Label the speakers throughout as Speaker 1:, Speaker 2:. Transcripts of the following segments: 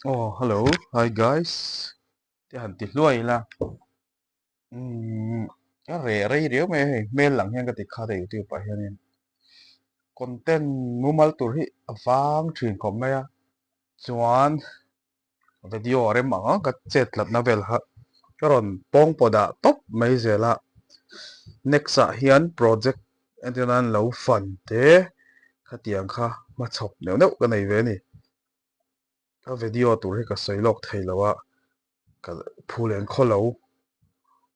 Speaker 1: Oh, hello. Hi, guys. Thì hẳn tịt lui là cái rẻ rây đéo mẹ mẹ lặng hen cái tịt khá đấy tiêu phải hen content ngu mal tur hi vang truyền của mẹ chuan video rồi mà cái chết lật na vel ha cái ron pong poda top mấy giờ là next a hian project anh tin anh lâu phần thế khá tiếng kha mà chọc nếu nếu cái này về nè cái video tur hi cái sấy lọc thầy là wa cái phụ lên khó lâu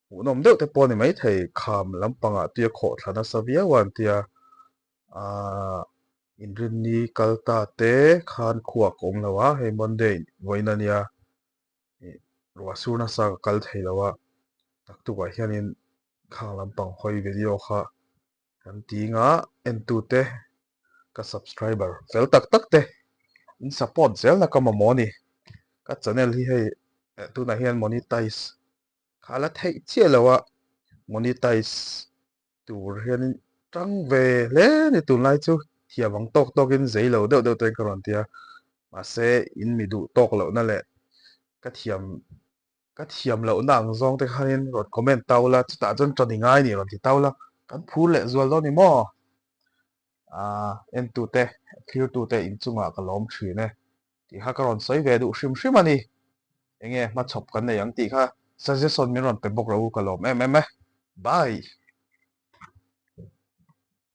Speaker 1: nôm đeo te pawh ni mai thei kham lampangah tuia khawh thlana savia wan tia a in rin ni kalta te khan khuak awm lowa hei monday voina nia ruah surna sa ka kal thei lowa tak tukah hianin khang lampang hawi video kha kan ti nga en tu te ka subscriber fel tak tak te in support zel na kama moni ka channel hi hei tuna hian monetize khala thei chia lowa monetize tur hian trăng về lẽ ni tun lai chu thiam ang tok tok in zei lo deuh deuh te karon tia ma se in mi du tok lo na le ka thiam lo na ang zong te khanin rot comment tau la chuta chon toni ngai ni ron ti tau la kan phul le zual do ni mo en tu te thir tu te in chunga ka lom thri ne ti ha karon soi ve du shrim shrim ani enge ma chop kan nei ang ti kha suggestion mi ron pe bok ro ka lom em em bye